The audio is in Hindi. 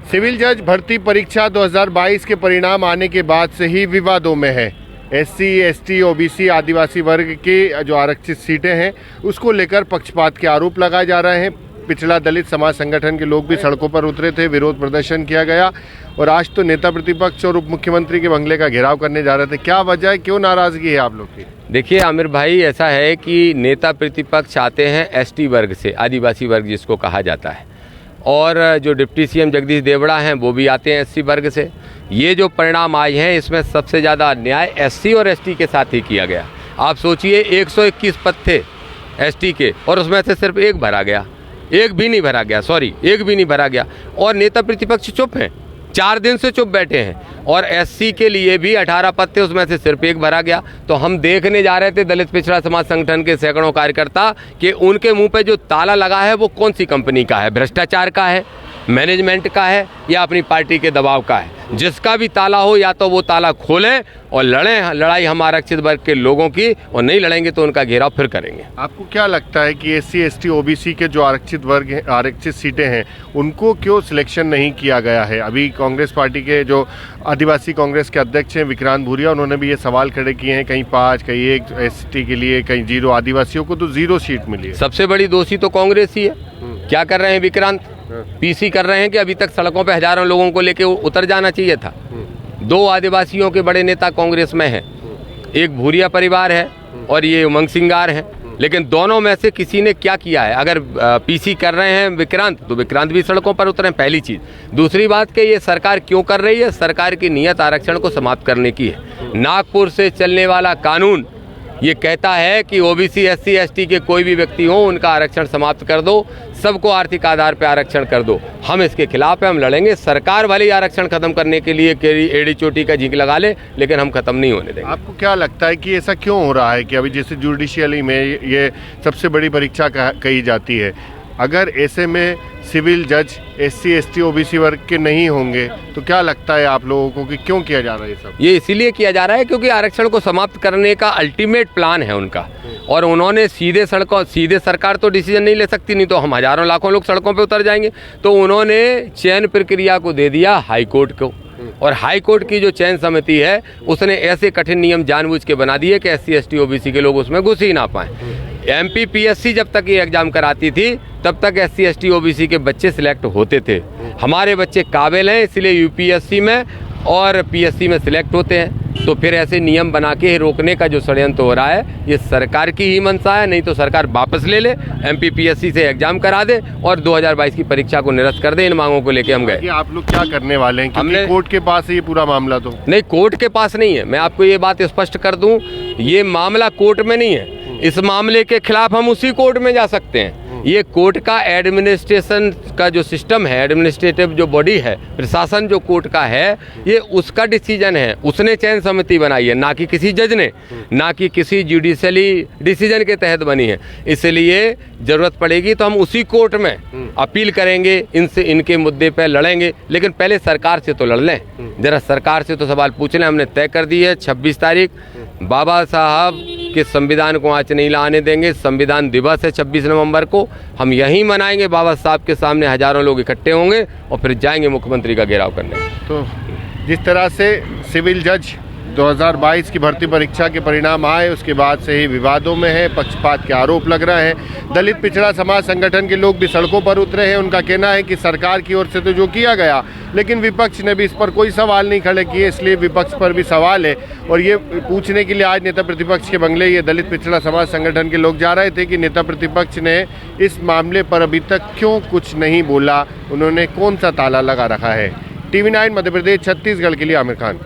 सिविल जज भर्ती परीक्षा 2022 के परिणाम आने के बाद से ही विवादों में है। एससी, एसटी, ओबीसी, आदिवासी वर्ग की जो आरक्षित सीटें हैं उसको लेकर पक्षपात के आरोप लगाए जा रहे हैं। पिछड़ा दलित समाज संगठन के लोग भी सड़कों पर उतरे थे, विरोध प्रदर्शन किया गया और आज तो नेता प्रतिपक्ष और उप मुख्यमंत्री के बंगले का घेराव करने जा रहे थे। क्या वजह है, क्यों नाराजगी है आप लोग की? देखिए आमिर भाई, ऐसा है कि नेता प्रतिपक्ष आते हैं एसटी वर्ग से, आदिवासी वर्ग जिसको कहा जाता है, और जो डिप्टी सीएम जगदीश देवड़ा हैं वो भी आते हैं एससी वर्ग से। ये जो परिणाम आए हैं इसमें सबसे ज़्यादा अन्याय एससी और एसटी के साथ ही किया गया। आप सोचिए 121 पद थे एसटी के और उसमें से सिर्फ एक भरा गया, एक भी नहीं भरा गया और नेता प्रतिपक्ष चुप हैं, 4 दिन से चुप बैठे हैं। और एससी के लिए भी 18 पद थे, उसमें से सिर्फ एक भरा गया। तो हम देखने जा रहे थे दलित पिछड़ा समाज संगठन के सैकड़ों कार्यकर्ता कि उनके मुंह पे जो ताला लगा है वो कौन सी कंपनी का है, भ्रष्टाचार का है, मैनेजमेंट का है या अपनी पार्टी के दबाव का है। जिसका भी ताला हो या तो वो ताला खोलें और लड़ें लड़ाई हम आरक्षित वर्ग के लोगों की, और नहीं लड़ेंगे तो उनका घेराव फिर करेंगे। आपको क्या लगता है कि एससी, एसटी, ओबीसी के जो आरक्षित वर्ग हैं, आरक्षित सीटें हैं, उनको क्यों सिलेक्शन नहीं किया गया है? अभी कांग्रेस पार्टी के जो आदिवासी कांग्रेस के अध्यक्ष हैं विक्रांत भूरिया, उन्होंने भी ये सवाल खड़े किए हैं, कहीं 5, कहीं 1 एसटी के लिए, कहीं 0, आदिवासियों को तो 0 सीट मिली है। सबसे बड़ी दोषी तो कांग्रेस ही है। क्या कर रहे हैं विक्रांत? पीसी कर रहे हैं कि अभी तक सड़कों पे हजारों लोगों को लेके उतर जाना चाहिए था। 2 आदिवासियों के बड़े नेता कांग्रेस में हैं, एक भूरिया परिवार है और ये उमंग सिंगार है, लेकिन दोनों में से किसी ने क्या किया है? अगर पीसी कर रहे हैं विक्रांत तो विक्रांत भी सड़कों पर उतरे, पहली चीज। दूसरी बात कि ये सरकार क्यों कर रही है? सरकार की नीयत आरक्षण को समाप्त करने की है। नागपुर से चलने वाला कानून ये कहता है कि ओबीसी, एससी, एसटी के कोई भी व्यक्ति हो उनका आरक्षण समाप्त कर दो, सबको आर्थिक आधार पर आरक्षण कर दो। हम इसके खिलाफ है, हम लड़ेंगे। सरकार वाली आरक्षण खत्म करने के लिए एड़ी चोटी का झींक लगा ले, लेकिन हम खत्म नहीं होने देंगे। आपको क्या लगता है कि ऐसा क्यों हो रहा है कि अभी जैसे जुडिशियली में ये सबसे बड़ी परीक्षा कही जाती है, अगर ऐसे में सिविल जज एससी, एसटी, ओबीसी वर्ग के नहीं होंगे तो क्या लगता है आप लोगों को कि क्यों किया जा रहा है ये सब? ये इसीलिए किया जा रहा है क्योंकि आरक्षण को समाप्त करने का अल्टीमेट प्लान है उनका, और उन्होंने सीधे सरकार तो डिसीजन नहीं ले सकती, नहीं तो हम हजारों लाखों लोग सड़कों पे उतर जाएंगे। तो उन्होंने चयन प्रक्रिया को दे दिया हाई कोर्ट को, और हाई कोर्ट की जो चयन समिति है उसने ऐसे कठिन नियम जानबूझ के बना दिए कि एससी, एसटी, ओबीसी के लोग उसमें घुस ही ना पाए। एमपीपीएससी जब तक ये एग्जाम कराती थी तब तक एससी, एसटी, ओबीसी के बच्चे सिलेक्ट होते थे। हमारे बच्चे काबिल हैं इसलिए यूपीएससी में और पीएससी में सिलेक्ट होते हैं। तो फिर ऐसे नियम बना के रोकने का जो षड्यंत्र हो रहा है ये सरकार की ही मंशा है, नहीं तो सरकार वापस ले ले, एमपीपीएससी से एग्जाम करा दे और 2022 की परीक्षा को निरस्त कर दे। इन मांगों को लेके हम गए। आप लोग क्या करने वाले हैं? हमने कोर्ट के पास है ये पूरा मामला? तो नहीं, कोर्ट के पास नहीं है। मैं आपको ये बात स्पष्ट कर दूं, ये मामला कोर्ट में नहीं है। इस मामले के खिलाफ हम उसी कोर्ट में जा सकते हैं। ये कोर्ट का एडमिनिस्ट्रेशन का जो सिस्टम है, एडमिनिस्ट्रेटिव जो बॉडी है, प्रशासन जो कोर्ट का है, ये उसका डिसीजन है। उसने चयन समिति बनाई है, ना कि किसी जज ने, ना कि किसी जुडिशली डिसीजन के तहत बनी है। इसलिए जरूरत पड़ेगी तो हम उसी कोर्ट में अपील करेंगे, इनसे इनके मुद्दे पर लड़ेंगे, लेकिन पहले सरकार से तो लड़ लें। जरा सरकार से तो सवाल पूछ लें। हमने तय कर दी है 26 तारीख बाबा साहब के संविधान को आँच नहीं लाने देंगे। संविधान दिवस है 26 नवंबर को, हम यहीं मनाएंगे। बाबा साहब के सामने हजारों लोग इकट्ठे होंगे और फिर जाएंगे मुख्यमंत्री का घेराव करने। तो जिस तरह से सिविल जज 2022 की भर्ती परीक्षा के परिणाम आए उसके बाद से ही विवादों में है, पक्षपात के आरोप लग रहे हैं। दलित पिछड़ा समाज संगठन के लोग भी सड़कों पर उतरे हैं। उनका कहना है कि सरकार की ओर से तो जो किया गया, लेकिन विपक्ष ने भी इस पर कोई सवाल नहीं खड़े किए, इसलिए विपक्ष पर भी सवाल है। और ये पूछने के लिए आज नेता प्रतिपक्ष के बंगले ये दलित पिछड़ा समाज संगठन के लोग जा रहे थे कि नेता प्रतिपक्ष ने इस मामले पर अभी तक क्यों कुछ नहीं बोला, उन्होंने कौन सा ताला लगा रखा है। TV9 मध्य प्रदेश छत्तीसगढ़ के लिए आमिर खान।